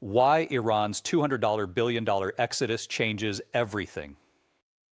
Why Iran's $200 billion exodus changes everything.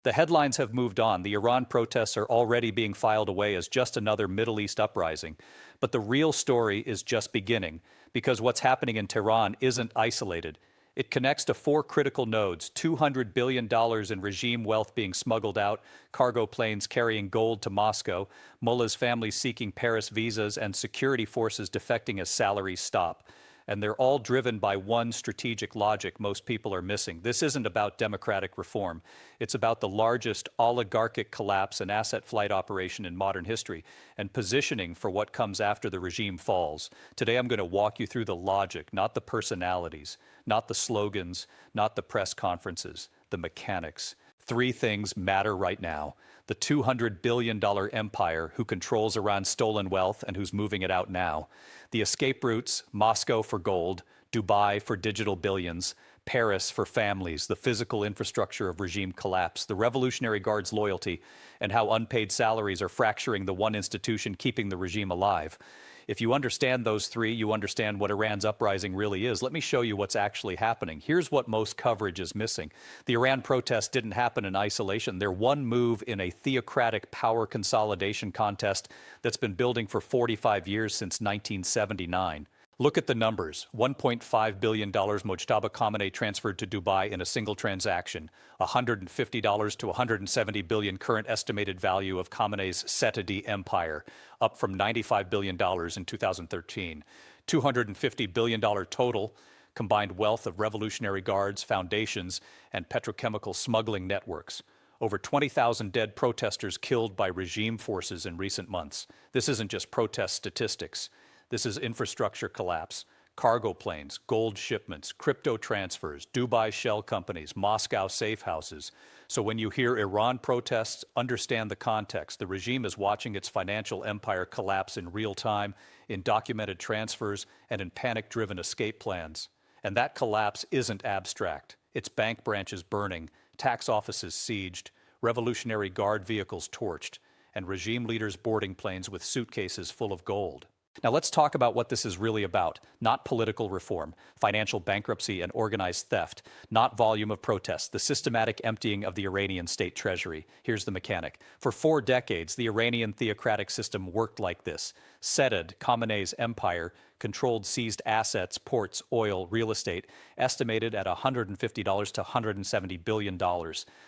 The headlines have moved on. The Iran protests are already being filed away as just another Middle East uprising. But the real story is just beginning, because what's happening in Tehran isn't isolated. It connects to four critical nodes: $200 billion in regime wealth being smuggled out, cargo planes carrying gold to Moscow, Mullahs' families seeking Paris visas, and security forces defecting as salaries stop. And they're all driven by one strategic logic most people are missing. This isn't about democratic reform. It's about the largest oligarchic collapse and asset flight operation in modern history, and positioning for what comes after the regime falls. Today I'm going to walk you through the logic, not the personalities, not the slogans, not the press conferences, the mechanics. Three things matter right now: the $200 billion empire who controls Iran's stolen wealth and who's moving it out now; the escape routes: Moscow for gold, Dubai for digital billions, Paris for families; the physical infrastructure of regime collapse; the Revolutionary Guard's loyalty, and how unpaid salaries are fracturing the one institution keeping the regime alive. If you understand those three, you understand what Iran's uprising really is. Let me show you what's actually happening. Here's what most coverage is missing. The Iran protests didn't happen in isolation. They're one move in a theocratic power consolidation contest that's been building for 45 years, since 1979. Look at the numbers. $1.5 billion Mojtaba Khamenei transferred to Dubai in a single transaction. $150 to $170 billion current estimated value of Khamenei's SETAD empire, up from $95 billion in 2013. $250 billion total combined wealth of Revolutionary Guards, foundations, and petrochemical smuggling networks. Over 20,000 dead protesters killed by regime forces in recent months. This isn't just protest statistics. This is infrastructure collapse, cargo planes, gold shipments, crypto transfers, Dubai shell companies, Moscow safe houses. So when you hear Iran protests, understand the context. The regime is watching its financial empire collapse in real time, in documented transfers, and in panic-driven escape plans. And that collapse isn't abstract. It's bank branches burning, tax offices sieged, Revolutionary Guard vehicles torched, and regime leaders boarding planes with suitcases full of gold. Now let's talk about what this is really about. Not political reform, financial bankruptcy, and organized theft. Not volume of protests, the systematic emptying of the Iranian state treasury. Here's the mechanic. For 4 decades, the Iranian theocratic system worked like this. SETAD, Khamenei's empire, controlled seized assets, ports, oil, real estate, estimated at $150 to $170 billion.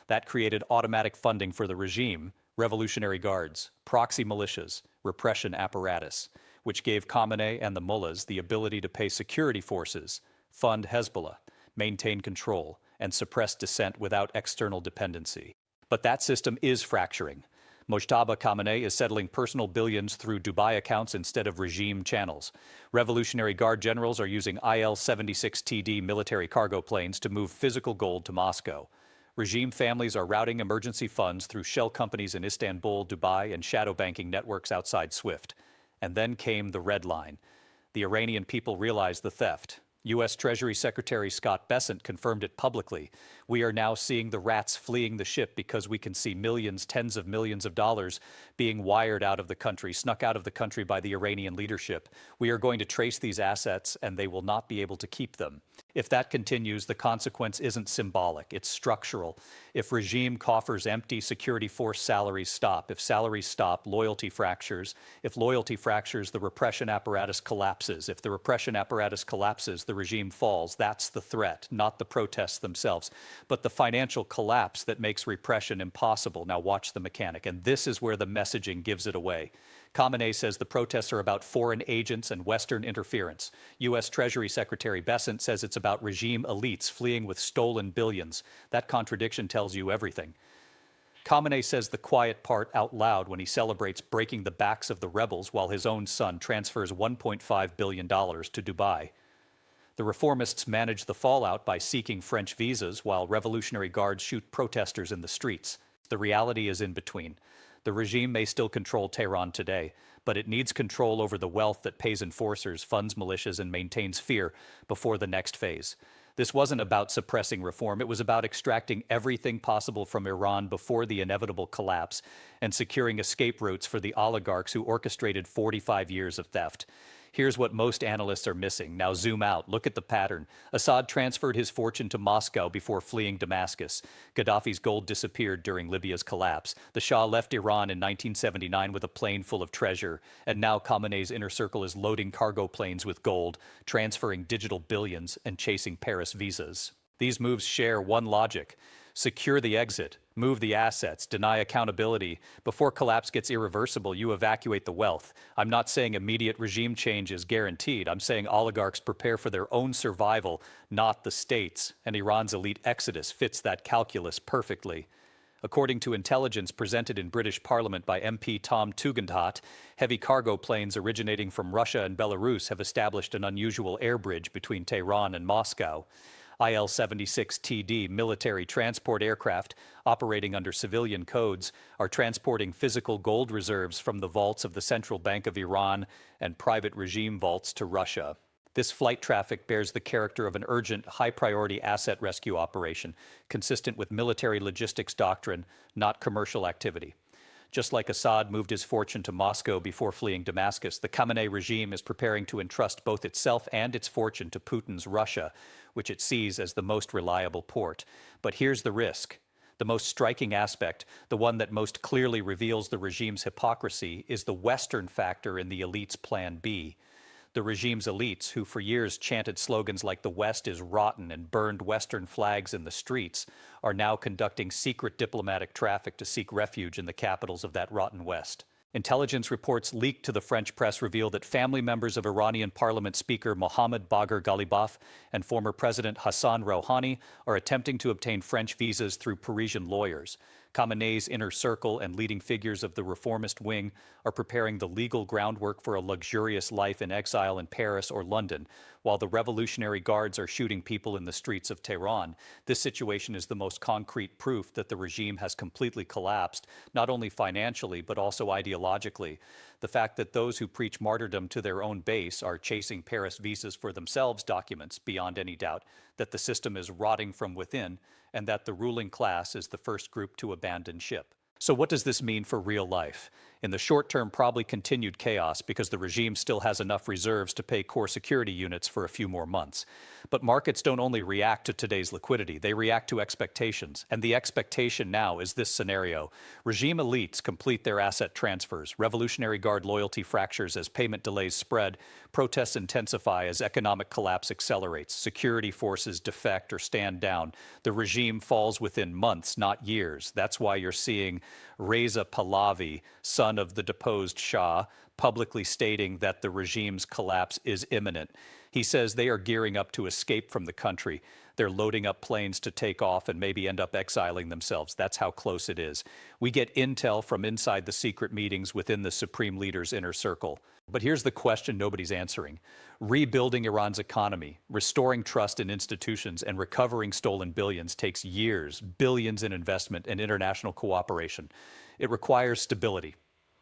That created automatic funding for the regime, Revolutionary Guards, proxy militias, repression apparatus, which gave Khamenei and the Mullahs the ability to pay security forces, fund Hezbollah, maintain control, and suppress dissent without external dependency. But that system is fracturing. Mojtaba Khamenei is settling personal billions through Dubai accounts instead of regime channels. Revolutionary Guard generals are using IL-76TD military cargo planes to move physical gold to Moscow. Regime families are routing emergency funds through shell companies in Istanbul, Dubai, and shadow banking networks outside SWIFT. And then came the red line. The Iranian people realized the theft. U.S. Treasury Secretary Scott Bessent confirmed it publicly. We are now seeing the rats fleeing the ship because we can see millions, tens of millions of dollars being wired out of the country, snuck out of the country by the Iranian leadership. We are going to trace these assets, and they will not be able to keep them. If that continues, the consequence isn't symbolic, it's structural. If regime coffers empty, security force salaries stop. If salaries stop, loyalty fractures. If loyalty fractures, the repression apparatus collapses. If the repression apparatus collapses, the regime falls. That's the threat, not the protests themselves, but the financial collapse that makes repression impossible. Now watch the mechanic, and this is where the messaging gives it away. Khamenei says the protests are about foreign agents and Western interference. U.S. Treasury Secretary Bessent says it's about regime elites fleeing with stolen billions. That contradiction tells you everything. Khamenei says the quiet part out loud when he celebrates breaking the backs of the rebels while his own son transfers $1.5 billion to Dubai. The reformists manage the fallout by seeking French visas while Revolutionary Guards shoot protesters in the streets. The reality is in between. The regime may still control Tehran today, but it needs control over the wealth that pays enforcers, funds militias, and maintains fear before the next phase. This wasn't about suppressing reform. It was about extracting everything possible from Iran before the inevitable collapse and securing escape routes for the oligarchs who orchestrated 45 years of theft. Here's what most analysts are missing. Now zoom out. Look at the pattern. Assad transferred his fortune to Moscow before fleeing Damascus. Gaddafi's gold disappeared during Libya's collapse. The Shah left Iran in 1979 with a plane full of treasure. And now Khamenei's inner circle is loading cargo planes with gold, transferring digital billions, and chasing Paris visas. These moves share one logic. Secure the exit, move the assets, deny accountability. Before collapse gets irreversible, you evacuate the wealth. I'm not saying immediate regime change is guaranteed. I'm saying oligarchs prepare for their own survival, not the state's. And Iran's elite exodus fits that calculus perfectly. According to intelligence presented in British Parliament by MP Tom Tugendhat, heavy cargo planes originating from Russia and Belarus have established an unusual air bridge between Tehran and Moscow. IL-76TD military transport aircraft, operating under civilian codes, are transporting physical gold reserves from the vaults of the Central Bank of Iran and private regime vaults to Russia. This flight traffic bears the character of an urgent, high-priority asset rescue operation, consistent with military logistics doctrine, not commercial activity. Just like Assad moved his fortune to Moscow before fleeing Damascus, the Khamenei regime is preparing to entrust both itself and its fortune to Putin's Russia, which it sees as the most reliable port. But here's the risk. The most striking aspect, the one that most clearly reveals the regime's hypocrisy, is the Western factor in the elite's Plan B. The regime's elites, who for years chanted slogans like "the West is rotten" and burned Western flags in the streets, are now conducting secret diplomatic traffic to seek refuge in the capitals of that rotten West. Intelligence reports leaked to the French press reveal that family members of Iranian Parliament Speaker Mohammad Bagher Ghalibaf and former President Hassan Rouhani are attempting to obtain French visas through Parisian lawyers. Khamenei's inner circle and leading figures of the reformist wing are preparing the legal groundwork for a luxurious life in exile in Paris or London, while the Revolutionary Guards are shooting people in the streets of Tehran. This situation is the most concrete proof that the regime has completely collapsed, not only financially but also ideologically. The fact that those who preach martyrdom to their own base are chasing Paris visas for themselves documents, beyond any doubt, that the system is rotting from within and that the ruling class is the first group to abandon ship. So what does this mean for real life? In the short term, probably continued chaos because the regime still has enough reserves to pay core security units for a few more months. But markets don't only react to today's liquidity, they react to expectations. And the expectation now is this scenario. Regime elites complete their asset transfers, Revolutionary Guard loyalty fractures as payment delays spread, protests intensify as economic collapse accelerates, security forces defect or stand down. The regime falls within months, not years. That's why you're seeing Reza Pahlavi, son of the deposed Shah, publicly stating that the regime's collapse is imminent. He says they are gearing up to escape from the country. They're loading up planes to take off and maybe end up exiling themselves. That's how close it is. We get intel from inside the secret meetings within the supreme leader's inner circle. But here's the question nobody's answering. Rebuilding Iran's economy, restoring trust in institutions, and recovering stolen billions takes years, billions in investment and international cooperation. It requires stability.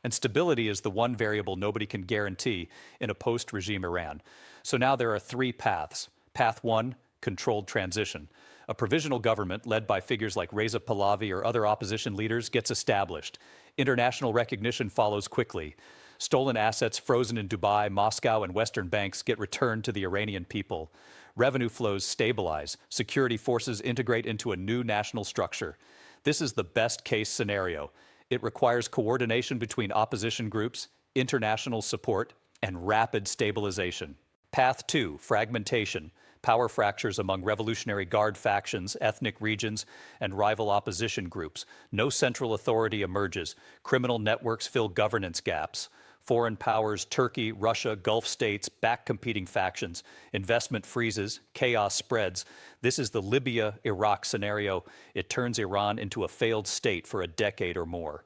And stability is the one variable nobody can guarantee in a post-regime Iran. So now there are three paths. Path one, controlled transition. A provisional government led by figures like Reza Pahlavi or other opposition leaders gets established. International recognition follows quickly. Stolen assets frozen in Dubai, Moscow, and Western banks get returned to the Iranian people. Revenue flows stabilize. Security forces integrate into a new national structure. This is the best case scenario. It requires coordination between opposition groups, international support, and rapid stabilization. Path 2, fragmentation. Power fractures among Revolutionary Guard factions, ethnic regions, and rival opposition groups. No central authority emerges. Criminal networks fill governance gaps. Foreign powers, Turkey, Russia, Gulf states, back competing factions. Investment freezes, chaos spreads. This is the Libya-Iraq scenario. It turns Iran into a failed state for a decade or more.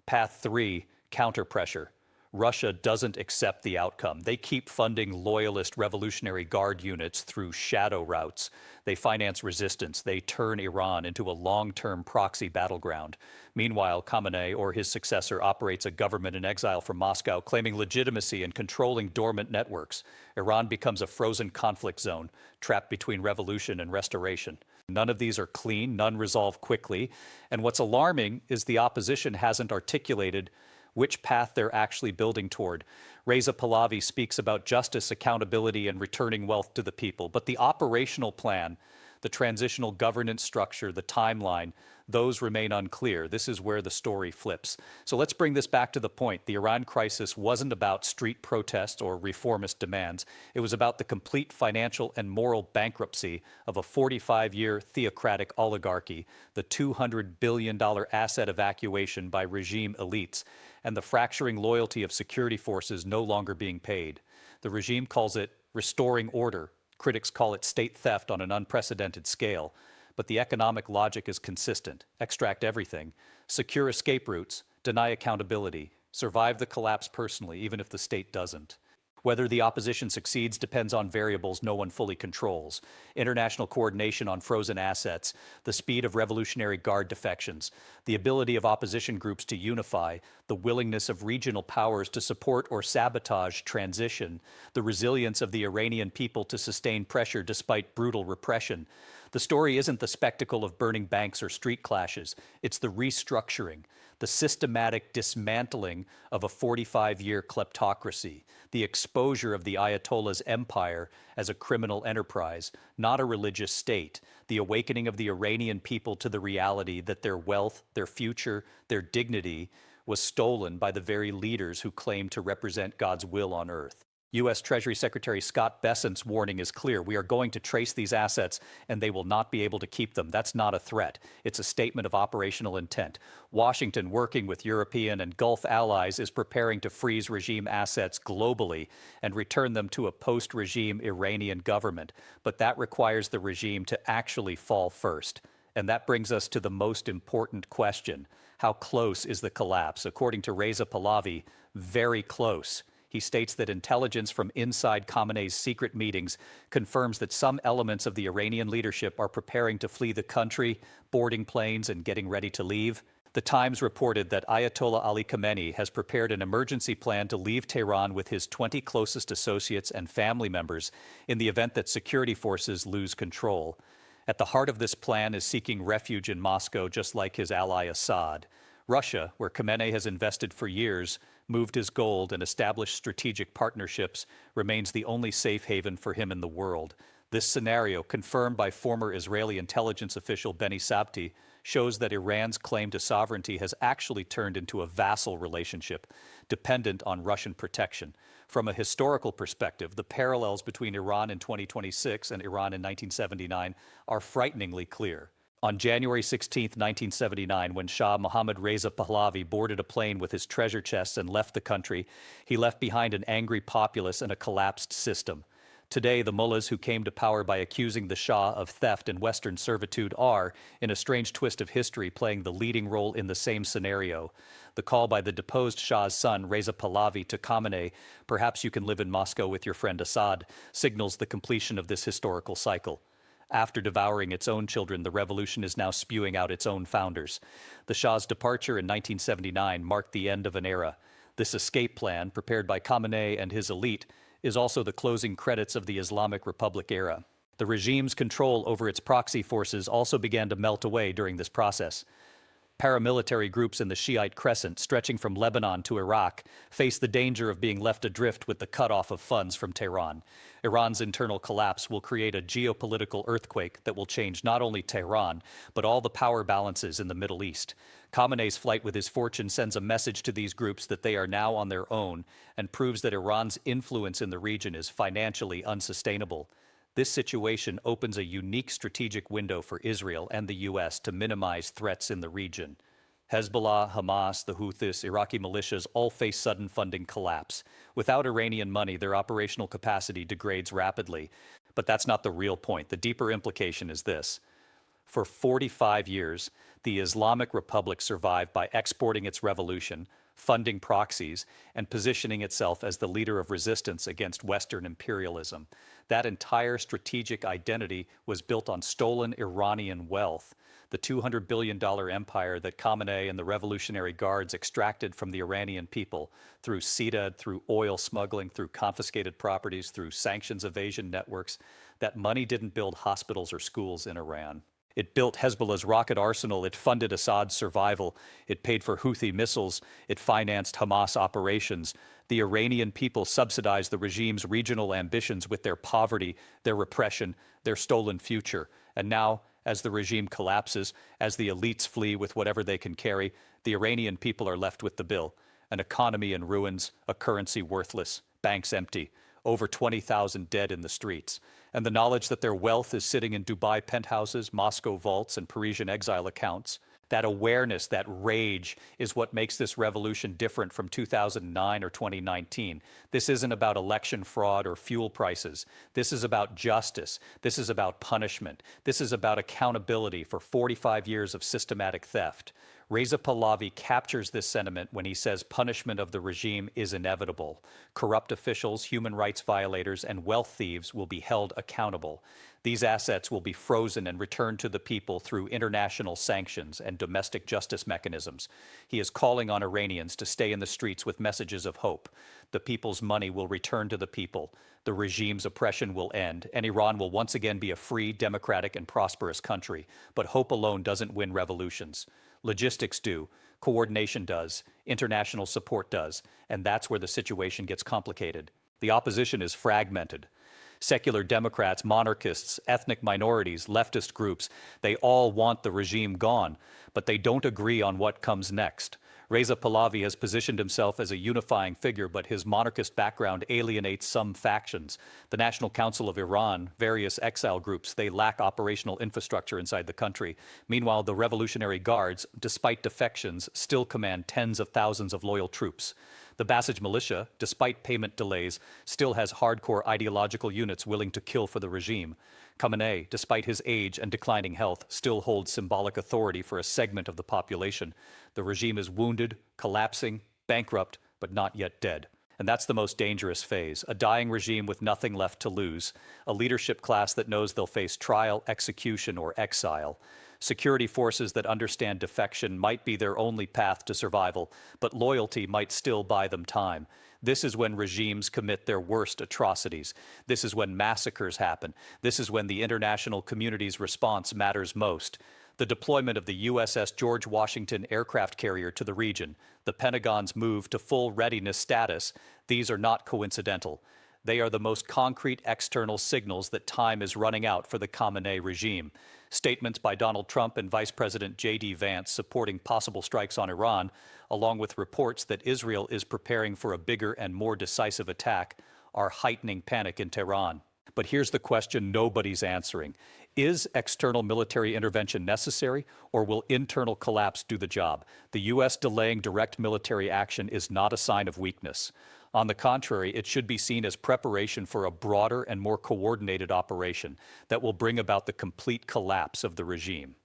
Path 3, counter-pressure. Russia doesn't accept the outcome. They keep funding loyalist Revolutionary Guard units through shadow routes. They finance resistance. They turn Iran into a long-term proxy battleground. Meanwhile, Khamenei or his successor operates a government in exile from Moscow, claiming legitimacy and controlling dormant networks. Iran becomes a frozen conflict zone, trapped between revolution and restoration. None of these are clean, none resolve quickly. And what's alarming is the opposition hasn't articulated which path they're actually building toward. Reza Pahlavi speaks about justice, accountability, and returning wealth to the people. But the operational plan, the transitional governance structure, the timeline, those remain unclear. This is where the story flips. So let's bring this back to the point. The Iran crisis wasn't about street protests or reformist demands. It was about the complete financial and moral bankruptcy of a 45-year theocratic oligarchy, the $200 billion asset evacuation by regime elites, and the fracturing loyalty of security forces no longer being paid. The regime calls it restoring order. Critics call it state theft on an unprecedented scale. But the economic logic is consistent. Extract everything. Secure escape routes. Deny accountability. Survive the collapse personally, even if the state doesn't. Whether the opposition succeeds depends on variables no one fully controls. International coordination on frozen assets, the speed of Revolutionary Guard defections, the ability of opposition groups to unify, the willingness of regional powers to support or sabotage transition, the resilience of the Iranian people to sustain pressure despite brutal repression. The story isn't the spectacle of burning banks or street clashes. It's the restructuring, the systematic dismantling of a 45-year kleptocracy, the exposure of the Ayatollah's empire as a criminal enterprise, not a religious state, the awakening of the Iranian people to the reality that their wealth, their future, their dignity was stolen by the very leaders who claim to represent God's will on earth. U.S. Treasury Secretary Scott Bessent's warning is clear. We are going to trace these assets, and they will not be able to keep them. That's not a threat. It's a statement of operational intent. Washington, working with European and Gulf allies, is preparing to freeze regime assets globally and return them to a post-regime Iranian government. But that requires the regime to actually fall first. And that brings us to the most important question. How close is the collapse? According to Reza Pahlavi, very close. He states that intelligence from inside Khamenei's secret meetings confirms that some elements of the Iranian leadership are preparing to flee the country, boarding planes and getting ready to leave. The Times reported that Ayatollah Ali Khamenei has prepared an emergency plan to leave Tehran with his 20 closest associates and family members in the event that security forces lose control. At the heart of this plan is seeking refuge in Moscow, just like his ally Assad. Russia, where Khamenei has invested for years, moved his gold and established strategic partnerships, remains the only safe haven for him in the world. This scenario, confirmed by former Israeli intelligence official Benny Sabti, shows that Iran's claim to sovereignty has actually turned into a vassal relationship, dependent on Russian protection. From a historical perspective, the parallels between Iran in 2026 and Iran in 1979 are frighteningly clear. On January 16, 1979, when Shah Mohammad Reza Pahlavi boarded a plane with his treasure chests and left the country, he left behind an angry populace and a collapsed system. Today, the mullahs who came to power by accusing the Shah of theft and Western servitude are, in a strange twist of history, playing the leading role in the same scenario. The call by the deposed Shah's son, Reza Pahlavi, to Khamenei, "Perhaps you can live in Moscow with your friend Assad," signals the completion of this historical cycle. After devouring its own children, the revolution is now spewing out its own founders. The Shah's departure in 1979 marked the end of an era. This escape plan, prepared by Khamenei and his elite, is also the closing credits of the Islamic Republic era. The regime's control over its proxy forces also began to melt away during this process. Paramilitary groups in the Shiite Crescent, stretching from Lebanon to Iraq, face the danger of being left adrift with the cutoff of funds from Tehran. Iran's internal collapse will create a geopolitical earthquake that will change not only Tehran, but all the power balances in the Middle East. Khamenei's flight with his fortune sends a message to these groups that they are now on their own and proves that Iran's influence in the region is financially unsustainable. This situation opens a unique strategic window for Israel and the U.S. to minimize threats in the region. Hezbollah, Hamas, the Houthis, Iraqi militias all face sudden funding collapse. Without Iranian money, their operational capacity degrades rapidly. But that's not the real point. The deeper implication is this. For 45 years, the Islamic Republic survived by exporting its revolution, funding proxies, and positioning itself as the leader of resistance against Western imperialism. That entire strategic identity was built on stolen Iranian wealth, the $200 billion empire that Khamenei and the Revolutionary Guards extracted from the Iranian people through SETAD, through oil smuggling, through confiscated properties, through sanctions evasion networks. That money didn't build hospitals or schools in Iran. It built Hezbollah's rocket arsenal, it funded Assad's survival, it paid for Houthi missiles, it financed Hamas operations. The Iranian people subsidized the regime's regional ambitions with their poverty, their repression, their stolen future. And now, as the regime collapses, as the elites flee with whatever they can carry, the Iranian people are left with the bill. An economy in ruins, a currency worthless, banks empty, over 20,000 dead in the streets. And the knowledge that their wealth is sitting in Dubai penthouses, Moscow vaults, and Parisian exile accounts. That awareness, that rage, is what makes this revolution different from 2009 or 2019. This isn't about election fraud or fuel prices. This is about justice. This is about punishment. This is about accountability for 45 years of systematic theft. Reza Pahlavi captures this sentiment when he says punishment of the regime is inevitable. Corrupt officials, human rights violators, and wealth thieves will be held accountable. These assets will be frozen and returned to the people through international sanctions and domestic justice mechanisms. He is calling on Iranians to stay in the streets with messages of hope. The people's money will return to the people. The regime's oppression will end, and Iran will once again be a free, democratic, and prosperous country. But hope alone doesn't win revolutions. Logistics do, coordination does, international support does, and that's where the situation gets complicated. The opposition is fragmented. Secular Democrats, monarchists, ethnic minorities, leftist groups, they all want the regime gone, but they don't agree on what comes next. Reza Pahlavi has positioned himself as a unifying figure, but his monarchist background alienates some factions. The National Council of Iran, various exile groups, they lack operational infrastructure inside the country. Meanwhile, the Revolutionary Guards, despite defections, still command tens of thousands of loyal troops. The Basij militia, despite payment delays, still has hardcore ideological units willing to kill for the regime. Khamenei, despite his age and declining health, still holds symbolic authority for a segment of the population. The regime is wounded, collapsing, bankrupt, but not yet dead. And that's the most dangerous phase, a dying regime with nothing left to lose, a leadership class that knows they'll face trial, execution, or exile. Security forces that understand defection might be their only path to survival, but loyalty might still buy them time. This is when regimes commit their worst atrocities. This is when massacres happen. This is when the international community's response matters most. The deployment of the USS George Washington aircraft carrier to the region, the Pentagon's move to full readiness status, these are not coincidental. They are the most concrete external signals that time is running out for the Khamenei regime. Statements by Donald Trump and Vice President J.D. Vance supporting possible strikes on Iran, along with reports that Israel is preparing for a bigger and more decisive attack, are heightening panic in Tehran. But here's the question nobody's answering. Is external military intervention necessary, or will internal collapse do the job? The U.S. delaying direct military action is not a sign of weakness. On the contrary, it should be seen as preparation for a broader and more coordinated operation that will bring about the complete collapse of the regime.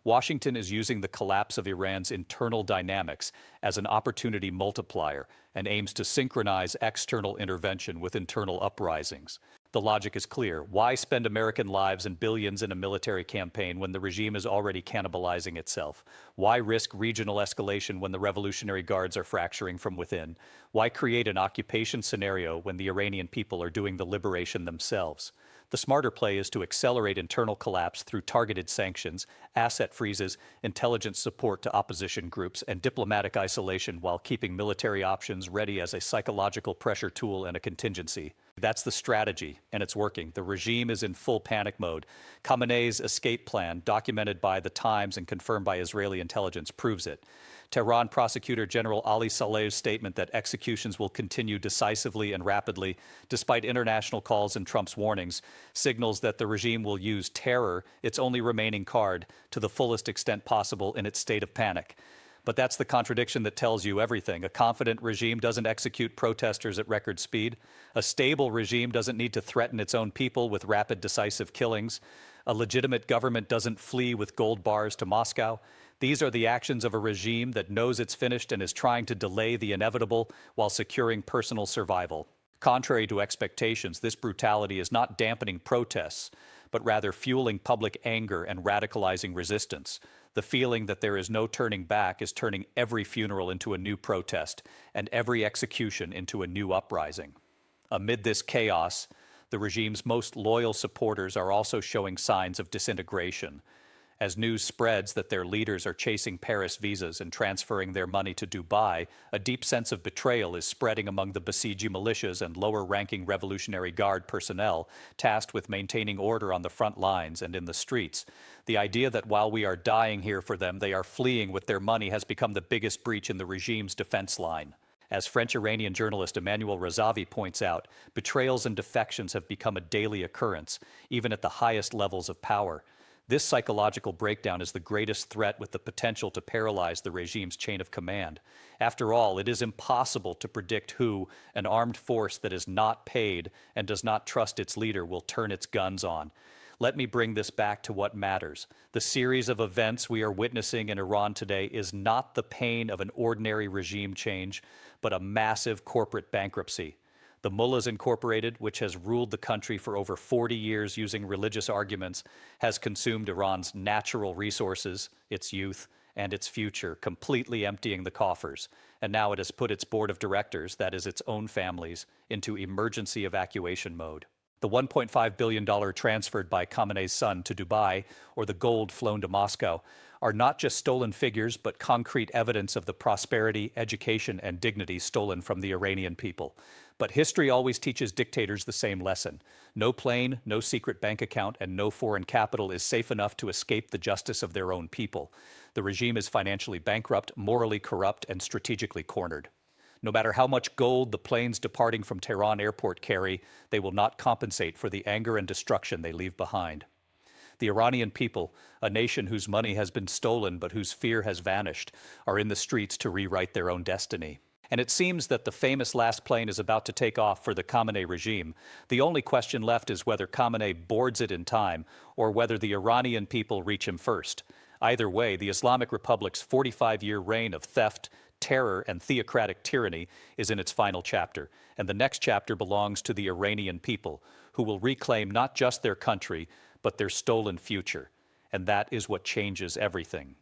Washington is using the collapse of Iran's internal dynamics as an opportunity multiplier and aims to synchronize external intervention with internal uprisings. The logic is clear. Why spend American lives and billions in a military campaign when the regime is already cannibalizing itself? Why risk regional escalation when the Revolutionary Guards are fracturing from within? Why create an occupation scenario when the Iranian people are doing the liberation themselves? The smarter play is to accelerate internal collapse through targeted sanctions, asset freezes, intelligence support to opposition groups, and diplomatic isolation while keeping military options ready as a psychological pressure tool and a contingency. That's the strategy, and it's working. The regime is in full panic mode. Khamenei's escape plan, documented by the Times and confirmed by Israeli intelligence, proves it. Tehran Prosecutor General Ali Saleh's statement that executions will continue decisively and rapidly, despite international calls and Trump's warnings, signals that the regime will use terror, its only remaining card, to the fullest extent possible in its state of panic. But that's the contradiction that tells you everything. A confident regime doesn't execute protesters at record speed. A stable regime doesn't need to threaten its own people with rapid, decisive killings. A legitimate government doesn't flee with gold bars to Moscow. These are the actions of a regime that knows it's finished and is trying to delay the inevitable while securing personal survival. Contrary to expectations, this brutality is not dampening protests, but rather fueling public anger and radicalizing resistance. The feeling that there is no turning back is turning every funeral into a new protest and every execution into a new uprising. Amid this chaos, the regime's most loyal supporters are also showing signs of disintegration. As news spreads that their leaders are chasing Paris visas and transferring their money to Dubai, a deep sense of betrayal is spreading among the Basiji militias and lower-ranking Revolutionary Guard personnel tasked with maintaining order on the front lines and in the streets. The idea that while we are dying here for them, they are fleeing with their money has become the biggest breach in the regime's defense line. As French-Iranian journalist Emmanuel Razavi points out, betrayals and defections have become a daily occurrence, even at the highest levels of power. This psychological breakdown is the greatest threat, with the potential to paralyze the regime's chain of command. After all, it is impossible to predict who an armed force that is not paid and does not trust its leader will turn its guns on. Let me bring this back to what matters. The series of events we are witnessing in Iran today is not the pain of an ordinary regime change, but a massive corporate bankruptcy. The Mullahs Incorporated, which has ruled the country for over 40 years using religious arguments, has consumed Iran's natural resources, its youth, and its future, completely emptying the coffers. And now it has put its board of directors, that is its own families, into emergency evacuation mode. The $1.5 billion transferred by Khamenei's son to Dubai, or the gold flown to Moscow, are not just stolen figures, but concrete evidence of the prosperity, education, and dignity stolen from the Iranian people. But history always teaches dictators the same lesson. No plane, no secret bank account, and no foreign capital is safe enough to escape the justice of their own people. The regime is financially bankrupt, morally corrupt, and strategically cornered. No matter how much gold the planes departing from Tehran airport carry, they will not compensate for the anger and destruction they leave behind. The Iranian people, a nation whose money has been stolen but whose fear has vanished, are in the streets to rewrite their own destiny. And it seems that the famous last plane is about to take off for the Khamenei regime. The only question left is whether Khamenei boards it in time, or whether the Iranian people reach him first. Either way, the Islamic Republic's 45-year reign of theft, terror, and theocratic tyranny is in its final chapter, and the next chapter belongs to the Iranian people, who will reclaim not just their country, but their stolen future. And that is what changes everything.